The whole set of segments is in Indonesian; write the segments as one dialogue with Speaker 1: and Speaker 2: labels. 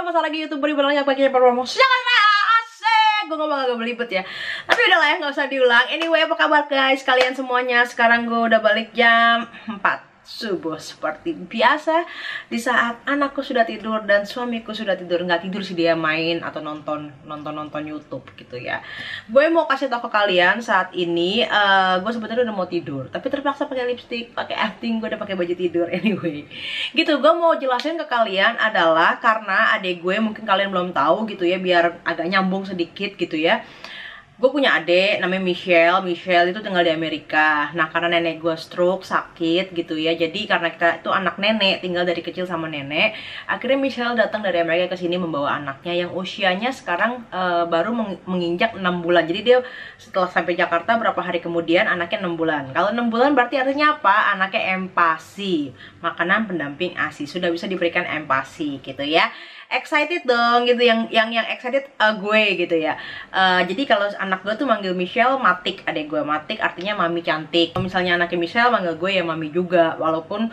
Speaker 1: masalah lagi YouTuber banyak pakai promosi. Asik, gue ngomong agak belibet ya. Tapi udah lah ya, nggak usah diulang. Anyway, apa kabar guys? Kalian semuanya, sekarang gue udah balik jam 4 subuh seperti biasa, di saat anakku sudah tidur dan suamiku sudah tidur. Nggak tidur sih, dia main atau nonton YouTube gitu ya. Gue mau kasih tau ke kalian saat ini, gue sebenarnya udah mau tidur, tapi terpaksa pakai lipstick, pakai acting, gue udah pakai baju tidur. Anyway, gitu. Gue mau jelasin ke kalian adalah karena adik gue, mungkin kalian belum tahu gitu ya, biar agak nyambung sedikit gitu ya. Gue punya adik namanya Michelle itu tinggal di Amerika. Nah, karena nenek gue stroke, sakit gitu ya. Jadi karena kita itu anak nenek, tinggal dari kecil sama nenek, akhirnya Michelle datang dari Amerika ke sini membawa anaknya yang usianya sekarang baru menginjak 6 bulan. Jadi dia setelah sampai Jakarta berapa hari kemudian anaknya 6 bulan. Kalau 6 bulan berarti artinya apa? Anaknya empasi, makanan pendamping ASI, sudah bisa diberikan empasi gitu ya. Excited dong gitu, yang excited gue gitu ya. Jadi kalau anak gue tuh manggil Michelle Matik, adek gue Matik artinya mami cantik. Kalau misalnya anaknya Michelle manggil gue ya mami juga, walaupun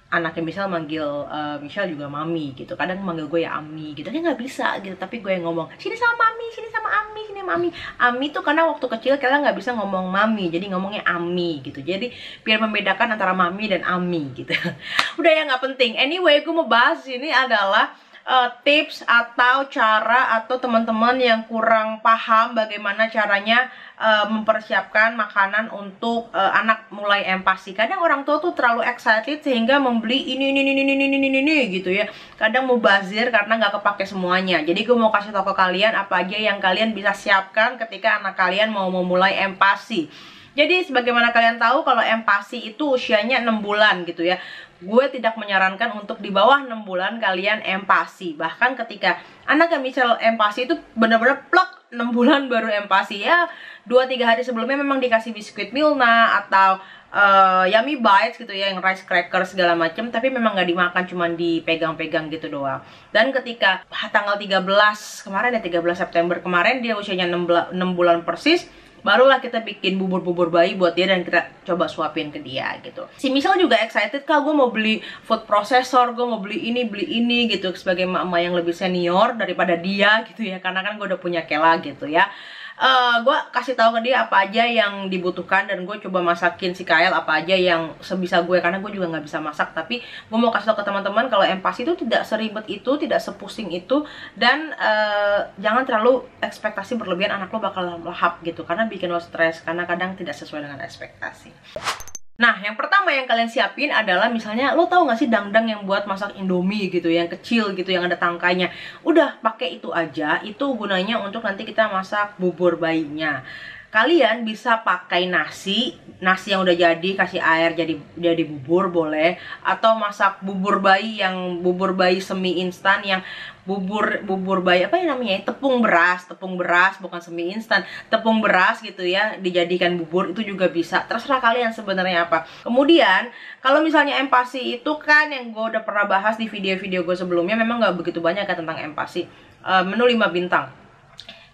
Speaker 1: anaknya Michelle manggil Michelle juga mami gitu. Kadang manggil gue ya Ami gitu, dia nggak bisa gitu, tapi gue yang ngomong sini sama mami, sini sama Ami, sini mami. Ami tuh karena waktu kecil kita nggak bisa ngomong mami, jadi ngomongnya Ami gitu. Jadi biar membedakan antara mami dan Ami gitu. Udah ya, nggak penting. Anyway, gue mau bahas ini adalah tips atau cara atau teman-teman yang kurang paham bagaimana caranya mempersiapkan makanan untuk anak mulai empati. Kadang orang tua tuh terlalu excited sehingga membeli ini gitu ya. Kadang mubazir karena nggak kepake semuanya. Jadi gue mau kasih tau ke kalian apa aja yang kalian bisa siapkan ketika anak kalian mau memulai empati. Jadi sebagaimana kalian tahu, kalau empati itu usianya 6 bulan gitu ya. Gue tidak menyarankan untuk di bawah 6 bulan kalian empati. Bahkan ketika anak yang misal empati itu bener-bener plok 6 bulan baru empati ya. 2-3 hari sebelumnya memang dikasih biskuit Milna atau Yummy Bites gitu ya, yang rice cracker segala macam, tapi memang nggak dimakan, cuman dipegang-pegang gitu doang. Dan ketika tanggal 13 kemarin ya, 13 September kemarin dia usianya 6 bulan persis, barulah kita bikin bubur bayi buat dia dan kita coba suapin ke dia gitu. Si Michelle juga excited, Kak, gue mau beli food processor, gue mau beli ini gitu, sebagai mama yang lebih senior daripada dia gitu ya, karena kan gue udah punya Kela gitu ya. Gue kasih tahu ke dia apa aja yang dibutuhkan dan gue coba masakin si Kyle apa aja yang sebisa gue, karena gue juga nggak bisa masak. Tapi gue mau kasih tahu ke teman-teman kalau empati itu tidak seribet itu, tidak sepusing itu, dan jangan terlalu ekspektasi berlebihan anak lo bakal lahap gitu, karena bikin lo stres karena kadang tidak sesuai dengan ekspektasi. Nah, yang pertama yang kalian siapin adalah, misalnya lo tahu nggak sih dangdang yang buat masak Indomie gitu, yang kecil gitu, yang ada tangkainya. Udah pakai itu aja, itu gunanya untuk nanti kita masak bubur bayinya. Kalian bisa pakai nasi yang udah jadi, kasih air jadi bubur boleh, atau masak bubur bayi yang bubur bayi semi instan, yang bubur bayi apa yang namanya, tepung beras bukan semi instan, tepung beras gitu ya, dijadikan bubur, itu juga bisa. Terserah kalian sebenarnya apa. Kemudian kalau misalnya empati itu kan yang gue udah pernah bahas di video-video gue sebelumnya, memang nggak begitu banyak kan tentang empati. Menu 5 bintang,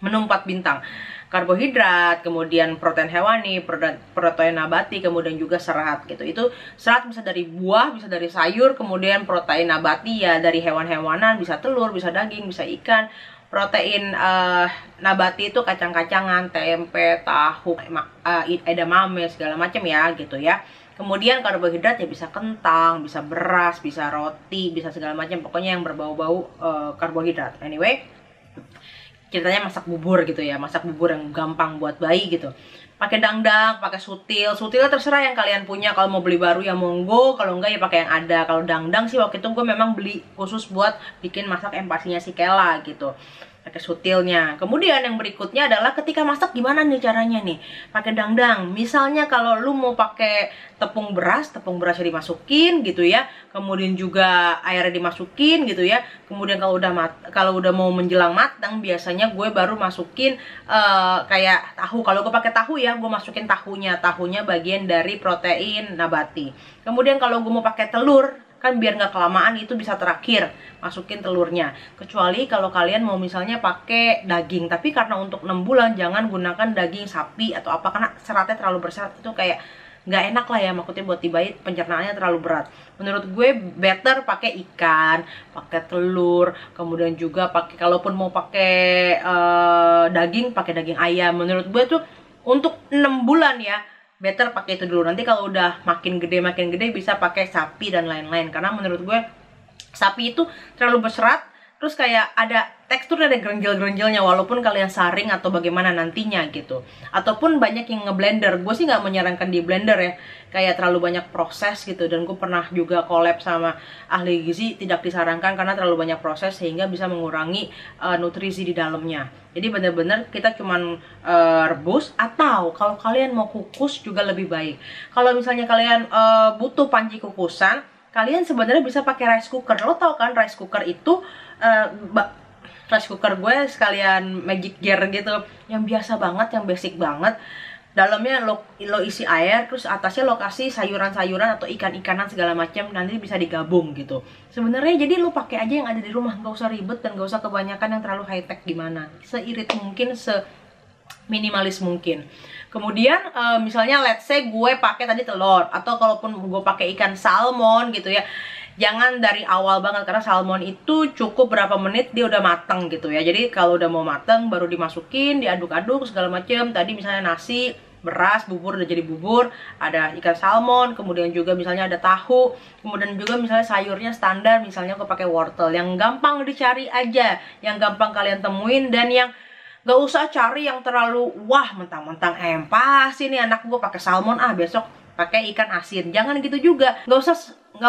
Speaker 1: menu 4 bintang, karbohidrat, kemudian protein hewani, protein nabati, kemudian juga serat gitu. Itu serat bisa dari buah, bisa dari sayur, kemudian protein nabati ya dari hewan-hewanan, bisa telur, bisa daging, bisa ikan. Protein nabati itu kacang-kacangan, tempe, tahu, edamame, segala macam ya gitu ya. Kemudian karbohidrat ya bisa kentang, bisa beras, bisa roti, bisa segala macam, pokoknya yang berbau-bau karbohidrat. Anyway, ceritanya masak bubur gitu ya, masak bubur yang gampang buat bayi gitu. Pakai dangdang, pakai sutil terserah yang kalian punya. Kalau mau beli baru ya monggo, kalau enggak ya pakai yang ada. Kalau dangdang sih waktu itu gue memang beli khusus buat bikin masak empatinya si Kela gitu, pakai sutilnya. Kemudian yang berikutnya adalah ketika masak gimana nih caranya nih pakai dangdang. Misalnya kalau lu mau pakai tepung berasnya dimasukin gitu ya, kemudian juga airnya dimasukin gitu ya. Kemudian kalau udah mau menjelang matang, biasanya gue baru masukin kayak tahu. Kalau gue pakai tahu ya, gue masukin tahunya bagian dari protein nabati. Kemudian kalau gue mau pakai telur, kan biar nggak kelamaan, itu bisa terakhir masukin telurnya. Kecuali kalau kalian mau misalnya pakai daging, tapi karena untuk 6 bulan jangan gunakan daging sapi atau apa, karena seratnya terlalu berserat, itu kayak nggak enak lah ya, maksudnya buat di bayi pencernaannya terlalu berat. Menurut gue better pakai ikan, pakai telur, kemudian juga pakai, kalaupun mau pakai daging, pakai daging ayam. Menurut gue tuh untuk 6 bulan ya better pakai itu dulu. Nanti kalau udah makin gede bisa pakai sapi dan lain-lain, karena menurut gue sapi itu terlalu berserat, terus kayak ada teksturnya, ada gerenjel-gerenjelnya, walaupun kalian saring atau bagaimana nantinya gitu. Ataupun banyak yang ngeblender, gue sih nggak menyarankan di blender ya, kayak terlalu banyak proses gitu. Dan gue pernah juga collab sama ahli gizi, tidak disarankan karena terlalu banyak proses sehingga bisa mengurangi nutrisi di dalamnya. Jadi bener-bener kita cuman rebus, atau kalau kalian mau kukus juga lebih baik. Kalau misalnya kalian butuh panci kukusan, kalian sebenarnya bisa pakai rice cooker. Lo tau kan rice cooker itu rice cooker gue sekalian magic gear gitu, yang biasa banget, yang basic banget. Dalamnya lo isi air, terus atasnya lo kasih sayuran-sayuran atau ikan-ikanan segala macam, nanti bisa digabung gitu. Sebenarnya jadi lo pakai aja yang ada di rumah, nggak usah ribet dan nggak usah kebanyakan yang terlalu high tech gimana. Seirit mungkin, minimalis mungkin. Kemudian misalnya let's say gue pakai tadi telur, atau kalaupun gue pakai ikan salmon gitu ya, jangan dari awal banget, karena salmon itu cukup berapa menit dia udah mateng gitu ya. Jadi kalau udah mau mateng baru dimasukin, diaduk-aduk segala macem. Tadi misalnya nasi, beras, bubur udah jadi bubur, ada ikan salmon, kemudian juga misalnya ada tahu, kemudian juga misalnya sayurnya standar, misalnya gue pakai wortel yang gampang dicari aja, yang gampang kalian temuin, dan yang gak usah cari yang terlalu wah mentang-mentang pas ini anak gue pakai salmon, besok pakai ikan asin. Jangan gitu juga. Gak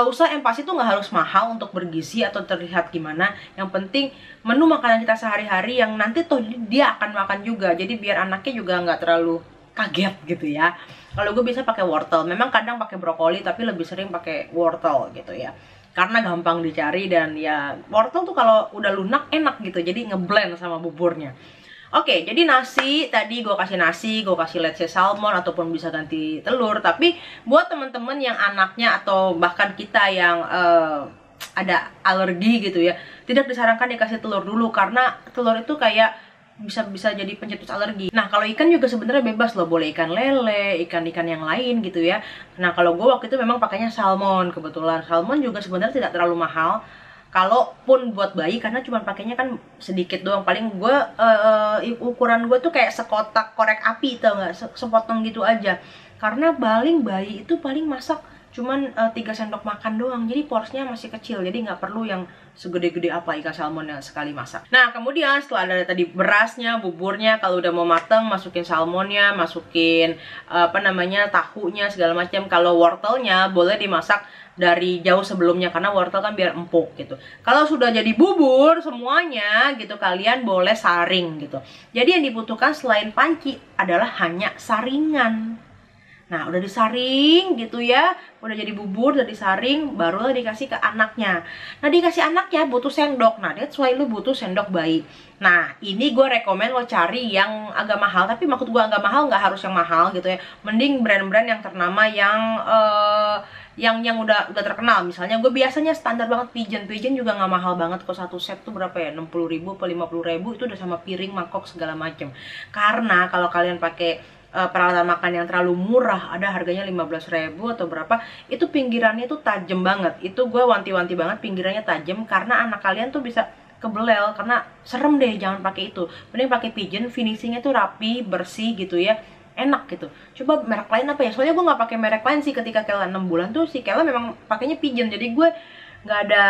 Speaker 1: usah pas itu nggak harus mahal untuk bergizi atau terlihat gimana. Yang penting menu makanan kita sehari-hari yang nanti tuh dia akan makan juga. Jadi biar anaknya juga nggak terlalu kaget gitu ya. Kalau gue bisa pakai wortel. Memang kadang pakai brokoli, tapi lebih sering pakai wortel gitu ya. Karena gampang dicari, dan ya wortel tuh kalau udah lunak enak gitu. Jadi ngeblend sama buburnya. Oke, jadi nasi, tadi gue kasih nasi, gue kasih let's say salmon, ataupun bisa ganti telur. Tapi buat temen-temen yang anaknya atau bahkan kita yang ada alergi gitu ya, tidak disarankan dikasih telur dulu, karena telur itu kayak bisa jadi pencetus alergi. Nah, kalau ikan juga sebenarnya bebas loh, boleh ikan lele, ikan-ikan yang lain gitu ya. Nah, kalau gue waktu itu memang pakainya salmon, kebetulan salmon juga sebenarnya tidak terlalu mahal. Kalaupun buat bayi, karena cuma pakainya kan sedikit doang, paling gue ukuran gue tuh kayak sekotak korek api, tau nggak, sepotong gitu aja. Karena paling bayi itu paling masak cuman 3 sendok makan doang, jadi porsinya masih kecil, jadi nggak perlu yang segede-gede apa ikan salmon yang sekali masak. Nah, kemudian setelah ada tadi berasnya, buburnya, kalau udah mau mateng masukin salmonnya, masukin tahunya segala macam. Kalau wortelnya boleh dimasak dari jauh sebelumnya, karena wortel kan biar empuk gitu. Kalau sudah jadi bubur semuanya gitu, kalian boleh saring gitu. Jadi yang dibutuhkan selain panci adalah hanya saringan. Nah, udah disaring gitu ya, udah jadi bubur, udah disaring, barulah dikasih ke anaknya. Nah, dikasih anaknya butuh sendok. Nah, that's why lu butuh sendok bayi. Nah, ini gue rekomen lo cari yang agak mahal, tapi maksud gue agak mahal nggak harus yang mahal gitu ya. Mending brand-brand yang ternama, yang udah terkenal. Misalnya gue biasanya standar banget Pigeon juga nggak mahal banget kok. Satu set tuh berapa ya, 60.000 atau 50.000, itu udah sama piring, mangkok segala macem. Karena kalau kalian pakai peralatan makan yang terlalu murah, ada harganya 15.000 atau berapa, itu pinggirannya tuh tajam banget. Itu gue wanti-wanti banget, pinggirannya tajam, karena anak kalian tuh bisa kebelel, karena serem deh. Jangan pakai itu, mending pakai Pigeon, finishingnya tuh rapi, bersih gitu ya, enak gitu. Coba merek lain apa ya, soalnya gue nggak pakai merek lain sih. Ketika Kela 6 bulan tuh si Kela memang pakainya Pigeon, jadi gue nggak ada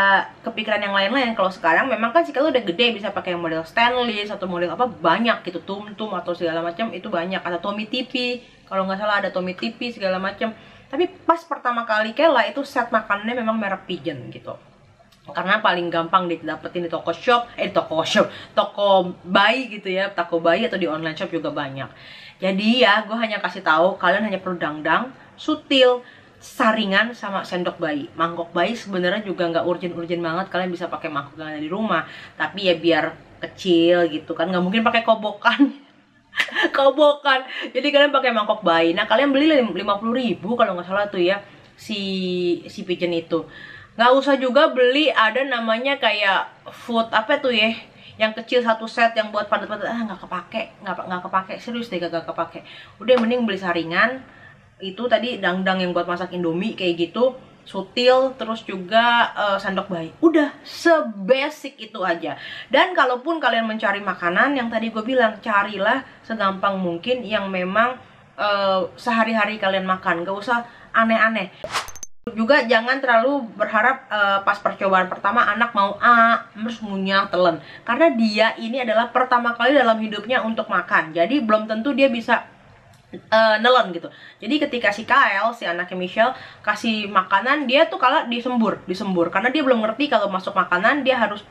Speaker 1: kepikiran yang lain-lain. Kalau sekarang memang kan si Kela udah gede, bisa pakai model stainless atau model apa banyak gitu, tum-tum atau segala macam, itu banyak. Atau Tommy TV, kalau nggak salah ada Tommy TV segala macam. Tapi pas pertama kali Kela itu set makanannya memang merek Pigeon gitu, karena paling gampang didapetin di toko bayi gitu ya, toko bayi, atau di online shop juga banyak. Jadi ya, gue hanya kasih tahu kalian hanya perlu dangdang, sutil, saringan, sama sendok bayi. Mangkok bayi sebenarnya juga nggak urgent banget, kalian bisa pakai mangkok yang ada di rumah, tapi ya biar kecil gitu kan, nggak mungkin pakai kobokan. Kobokan, jadi kalian pakai mangkok bayi. Nah, kalian beli 50.000 kalau nggak salah tuh ya, si Pigeon itu. Nggak usah juga beli ada namanya kayak food apa tuh ya, yang kecil satu set yang buat padat-padat, nggak kepake, serius deh, gak kepake. Udah mending beli saringan, itu tadi dangdang yang buat masak Indomie kayak gitu, sutil, terus juga sendok bayi. Udah sebasic itu aja. Dan kalaupun kalian mencari makanan yang tadi gue bilang, carilah segampang mungkin yang memang sehari-hari kalian makan, gak usah aneh-aneh. Juga jangan terlalu berharap pas percobaan pertama anak mau terus ngunyah telan, karena dia ini adalah pertama kali dalam hidupnya untuk makan, jadi belum tentu dia bisa nelen gitu. Jadi ketika si Kyle, si anaknya Michelle, kasih makanan, dia tuh kalau disembur karena dia belum ngerti kalau masuk makanan dia harus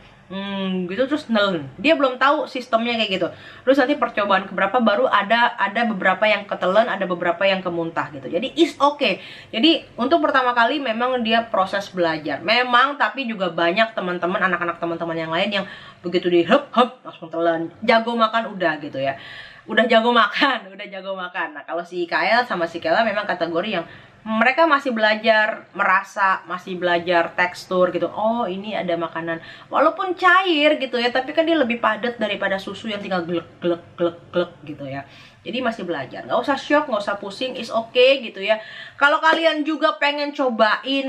Speaker 1: gitu terus nelen. Dia belum tahu sistemnya kayak gitu. Terus nanti percobaan keberapa baru ada beberapa yang ketelen, ada beberapa yang kemuntah gitu. Jadi is okay. Jadi untuk pertama kali memang dia proses belajar. Memang, tapi juga banyak teman-teman, anak-anak teman-teman yang lain yang begitu di hep langsung telan. Jago makan udah gitu ya. Udah jago makan. Nah, kalau si Kyle sama si Kayla memang kategori yang mereka masih belajar merasa, masih belajar tekstur gitu. Oh, ini ada makanan walaupun cair gitu ya, tapi kan dia lebih padat daripada susu yang tinggal glek gitu ya. Jadi masih belajar. Nggak usah shock, nggak usah pusing, is okay gitu ya. Kalau kalian juga pengen cobain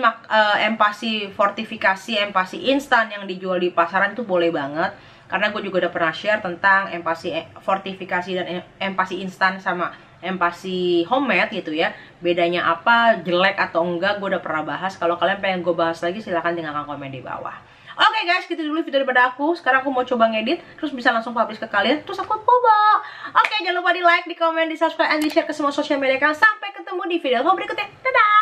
Speaker 1: empasi fortifikasi, empasi instan yang dijual di pasaran, itu boleh banget. Karena gue juga udah pernah share tentang empasi fortifikasi dan empasi instan sama empasi homemade gitu ya. Bedanya apa, jelek atau enggak, gue udah pernah bahas. Kalau kalian pengen gue bahas lagi, silahkan tinggalkan komen di bawah. Oke guys, gitu dulu video daripada aku. Sekarang aku mau coba ngedit, terus bisa langsung publish ke kalian, terus aku coba. Oke, jangan lupa di like, di komen, di subscribe, dan di share ke semua sosial media kalian. Sampai ketemu di video berikutnya. Dadah!